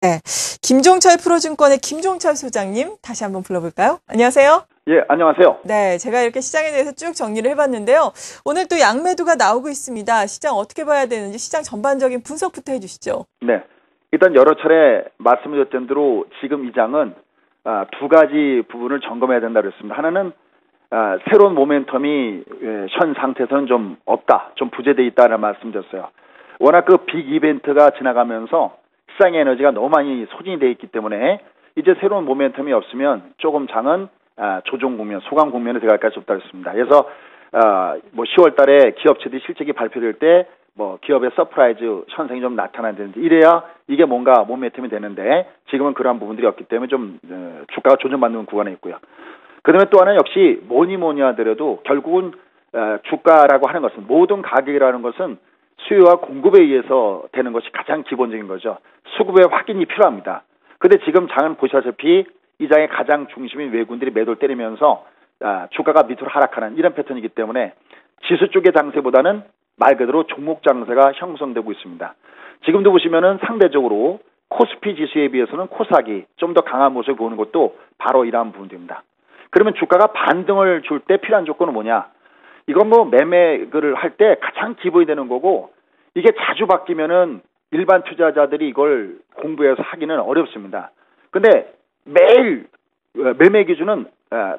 네, 김종철 프로증권의 김종철 소장님 다시 한번 불러볼까요? 안녕하세요. 예, 안녕하세요. 네, 제가 이렇게 시장에 대해서 쭉 정리를 해봤는데요. 오늘 또 양매도가 나오고 있습니다. 시장 어떻게 봐야 되는지 시장 전반적인 분석부터 해주시죠. 네, 일단 여러 차례 말씀드렸던 대로 지금 이 장은 두 가지 부분을 점검해야 된다고 했습니다. 하나는 새로운 모멘텀이 현 상태에서는 좀 없다, 좀 부재되어 있다는 말씀드렸어요. 워낙 그 빅 이벤트가 지나가면서 시장의 에너지가 너무 많이 소진이 되어 있기 때문에 이제 새로운 모멘텀이 없으면 조금 장은 조정 국면, 소강 국면에 들어갈 가능성이 없다고 했습니다. 그래서 뭐 10월 달에 기업체들이 실적이 발표될 때 뭐 기업의 서프라이즈 현상이 좀 나타나는데 이래야 이게 뭔가 모멘텀이 되는데 지금은 그러한 부분들이 없기 때문에 좀 주가가 조정받는 구간에 있고요. 그다음에 또 하나는 역시 뭐니 하더라도 결국은 주가라고 하는 것은 모든 가격이라는 것은 수요와 공급에 의해서 되는 것이 가장 기본적인 거죠. 수급의 확인이 필요합니다. 근데 지금 장은 보시다시피 이 장의 가장 중심인 외국인들이 매도를 때리면서 주가가 밑으로 하락하는 이런 패턴이기 때문에 지수 쪽의 장세보다는 말 그대로 종목 장세가 형성되고 있습니다. 지금도 보시면은 상대적으로 코스피 지수에 비해서는 코스닥이 좀 더 강한 모습을 보는 것도 바로 이러한 부분입니다. 그러면 주가가 반등을 줄 때 필요한 조건은 뭐냐? 이건 뭐 매매를 할 때 가장 기본이 되는 거고 이게 자주 바뀌면은 일반 투자자들이 이걸 공부해서 하기는 어렵습니다. 근데 매일 매매 기준은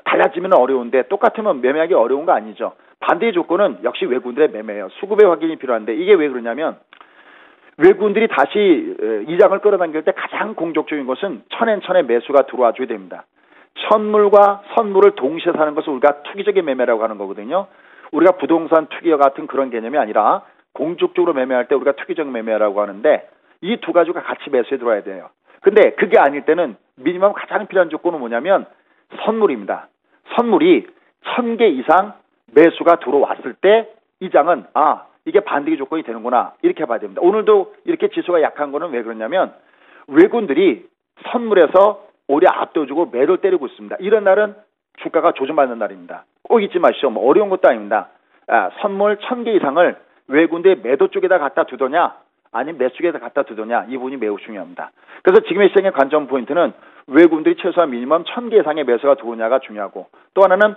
달라지면 어려운데 똑같으면 매매하기 어려운 거 아니죠. 반대의 조건은 역시 외국인들의 매매예요. 수급의 확인이 필요한데 이게 왜 그러냐면 외국인들이 다시 이장을 끌어당길 때 가장 공격적인 것은 천엔천의 매수가 들어와 줘야 됩니다. 선물과 선물을 동시에 사는 것을 우리가 투기적인 매매라고 하는 거거든요. 우리가 부동산 투기와 같은 그런 개념이 아니라 공적적으로 매매할 때 우리가 투기적 매매라고 하는데 이 두 가지가 같이 매수에 들어와야 돼요. 근데 그게 아닐 때는 미니멈 가장 필요한 조건은 뭐냐면 선물입니다. 선물이 1000개 이상 매수가 들어왔을 때 이 장은 이게 반등의 조건이 되는구나 이렇게 봐야 됩니다. 오늘도 이렇게 지수가 약한 거는 왜 그러냐면 외국인들이 선물에서 오히려 압도적으로 매도를 때리고 있습니다. 이런 날은 주가가 조정받는 날입니다. 꼭 잊지 마시죠. 뭐 어려운 것도 아닙니다. 선물 1000개 이상을 외국인들의 매도 쪽에다 갖다 두더냐 아니면 매수 쪽에다 갖다 두더냐 이 부분이 매우 중요합니다. 그래서 지금의 시장의 관점 포인트는 외국인들이 최소한 미니멈 1000개 이상의 매수가 들어오냐가 중요하고 또 하나는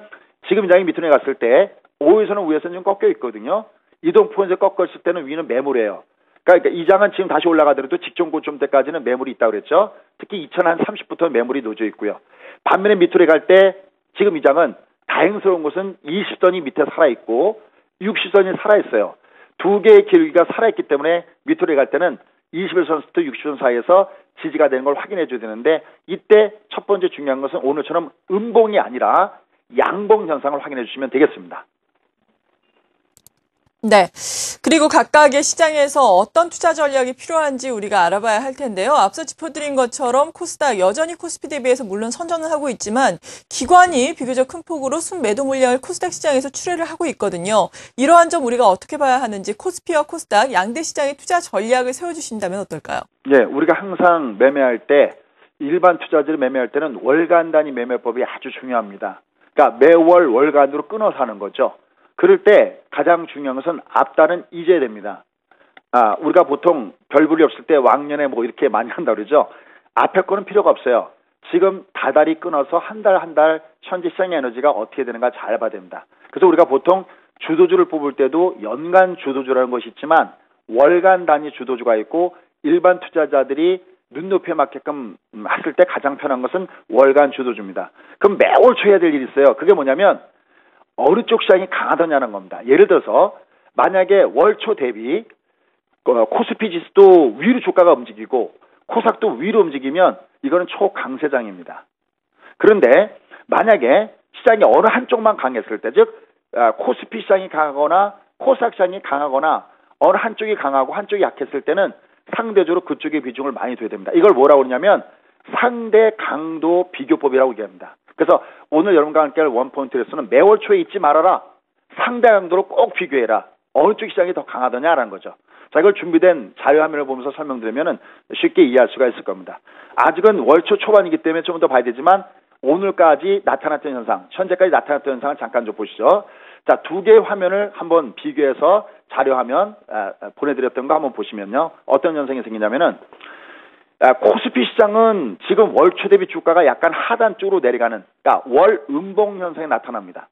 지금 장이 밑으로 갔을 때 5에서는 위에서는 좀 꺾여 있거든요. 이동포인트 꺾었을 때는 위는 매물이에요. 그러니까 이 장은 지금 다시 올라가더라도 직전 고점대까지는 매물이 있다고 그랬죠. 특히 2030부터 매물이 놓여 있고요. 반면에 밑으로 갈 때 지금 이 장은 다행스러운 것은 20선이 밑에 살아있고 60선이 살아있어요. 두 개의 길이가 살아있기 때문에 밑으로 갈 때는 21선부터 60선 사이에서 지지가 되는 걸 확인해 줘야 되는데 이때 첫 번째 중요한 것은 오늘처럼 음봉이 아니라 양봉 현상을 확인해 주시면 되겠습니다. 네. 그리고 각각의 시장에서 어떤 투자 전략이 필요한지 우리가 알아봐야 할 텐데요. 앞서 짚어드린 것처럼 코스닥 여전히 코스피 대비해서 물론 선전을 하고 있지만 기관이 비교적 큰 폭으로 순매도 물량을 코스닥 시장에서 출회를 하고 있거든요. 이러한 점 우리가 어떻게 봐야 하는지 코스피와 코스닥 양대 시장의 투자 전략을 세워주신다면 어떨까요? 네. 우리가 항상 매매할 때 일반 투자자를 매매할 때는 월간 단위 매매법이 아주 중요합니다. 그러니까 매월 월간으로 끊어서 하는 거죠. 그럴 때 가장 중요한 것은 앞달은 잊어야 됩니다. 우리가 보통 별볼이 없을 때 왕년에 뭐 이렇게 많이 한다고 그러죠. 앞에 거는 필요가 없어요. 지금 다달이 끊어서 한 달 현재 시장의 에너지가 어떻게 되는가 잘 봐야 됩니다. 그래서 우리가 보통 주도주를 뽑을 때도 연간 주도주라는 것이 있지만 월간 단위 주도주가 있고 일반 투자자들이 눈높이에 맞게끔 했을 때 가장 편한 것은 월간 주도주입니다. 그럼 매월 쳐야 될 일이 있어요. 그게 뭐냐면 어느 쪽 시장이 강하더냐는 겁니다. 예를 들어서 만약에 월초 대비 코스피 지수도 위로 주가가 움직이고 코스닥도 위로 움직이면 이거는 초강세장입니다. 그런데 만약에 시장이 어느 한쪽만 강했을 때 즉 코스피 시장이 강하거나 코스닥 시장이 강하거나 어느 한쪽이 강하고 한쪽이 약했을 때는 상대적으로 그쪽의 비중을 많이 둬야 됩니다. 이걸 뭐라고 그러냐면 상대 강도 비교법이라고 얘기합니다. 그래서 오늘 여러분과 함께 할 원포인트 레슨은 매월 초에 잊지 말아라. 상대 강도로 꼭 비교해라. 어느 쪽 시장이 더 강하더냐라는 거죠. 자, 이걸 준비된 자료화면을 보면서 설명드리면 쉽게 이해할 수가 있을 겁니다. 아직은 월초 초반이기 때문에 좀 더 봐야 되지만 오늘까지 나타났던 현상, 현재까지 나타났던 현상을 잠깐 좀 보시죠. 자, 두 개의 화면을 한번 비교해서 자료화면 보내드렸던 거 한번 보시면요. 어떤 현상이 생기냐면은 코스피 시장은 지금 월초 대비 주가가 약간 하단 쪽으로 내려가는, 그러니까 월 음봉 현상이 나타납니다.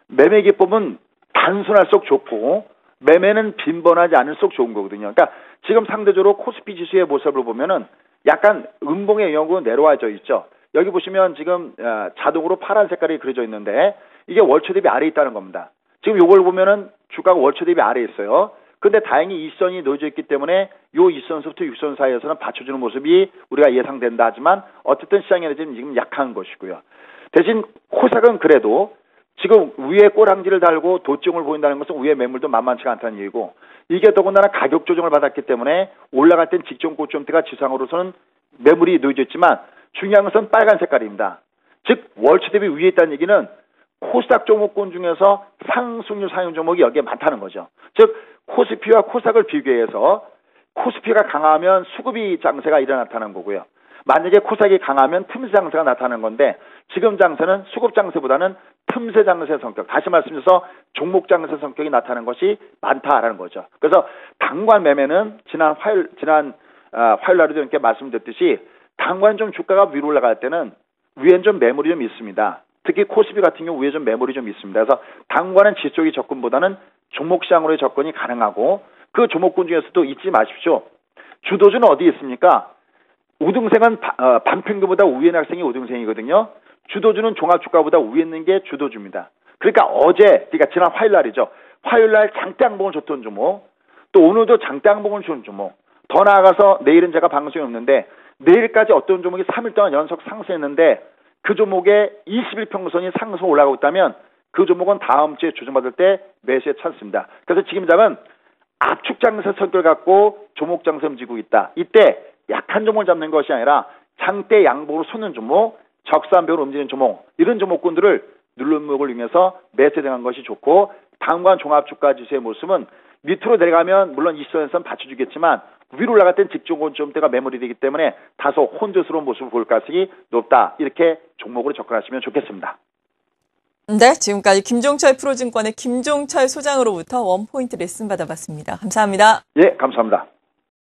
매매 기법은 단순할수록 좋고 매매는 빈번하지 않을수록 좋은 거거든요. 그러니까 지금 상대적으로 코스피 지수의 모습을 보면은 약간 음봉의 영역으로 내려와져 있죠. 여기 보시면 지금 자동으로 파란 색깔이 그려져 있는데 이게 월초 대비 아래에 있다는 겁니다. 지금 이걸 보면은 주가가 월초 대비 아래에 있어요. 근데 다행히 이선이 놓여져 있기 때문에 요 이선서부터 육선 사이에서는 받쳐주는 모습이 우리가 예상된다 하지만 어쨌든 시장에는 지금 약한 것이고요. 대신 코스닥은 그래도 지금 위에 꼬랑지를 달고 도증을 보인다는 것은 위에 매물도 만만치가 않다는 얘기고 이게 더군다나 가격 조정을 받았기 때문에 올라갈 땐 직전 고점대가 지상으로서는 매물이 놓여져 있지만 중요한 것은 빨간 색깔입니다. 즉 월초 대비 위에 있다는 얘기는 코스닥 종목군 중에서 상승률 상용 종목이 여기에 많다는 거죠. 즉 코스피와 코스닥을 비교해서 코스피가 강하면 수급이 장세가 일어나타는 거고요. 만약에 코스닥이 강하면 틈새 장세가 나타나는 건데 지금 장세는 수급 장세보다는 틈새 장세 성격, 다시 말씀드려서 종목 장세 성격이 나타나는 것이 많다라는 거죠. 그래서 당관 매매는 지난 화요일 날에도 이렇게 말씀드렸듯이 당관 좀 주가가 위로 올라갈 때는 위엔 좀 매물이 좀 있습니다. 특히 코스피 같은 경우 위에 좀 매물이 좀 있습니다. 그래서 당관은 지속적인 접근보다는 종목 시장으로의 접근이 가능하고 그 종목군 중에서도 잊지 마십시오. 주도주는 어디 있습니까? 우등생은 반평균보다 위에 있는 학생이 우등생이거든요. 주도주는 종합주가보다 위에 있는 게 주도주입니다. 그러니까 그러니까 지난 화요일 날이죠. 화요일 날 장대 양봉을 줬던 종목, 또 오늘도 장대 양봉을 준 종목, 더 나아가서 내일은 제가 방송이 없는데 내일까지 어떤 종목이 3일 동안 연속 상승했는데 그 종목의 20일 평선이 상승 올라가고 있다면 그 종목은 다음 주에 조정받을 때 매수에 찬스입니다. 그래서 지금 장은 압축 장세 성격을 갖고 종목 장세 움직이고 있다. 이때 약한 종목을 잡는 것이 아니라 장대 양봉으로 솟는 종목, 적산벽으로 움직이는 종목, 이런 종목군들을 누른목을 이용해서 매수에 들어간 것이 좋고 당관 종합주가 지수의 모습은 밑으로 내려가면 물론 이선에서는 받쳐주겠지만 위로 올라갈 땐 직전 고점대가 매물이 되기 때문에 다소 혼조스러운 모습을 볼 가능성이 높다. 이렇게 종목으로 접근하시면 좋겠습니다. 네, 지금까지 김종철 프로증권의 김종철 소장으로부터 원포인트 레슨 받아봤습니다. 감사합니다. 예, 감사합니다.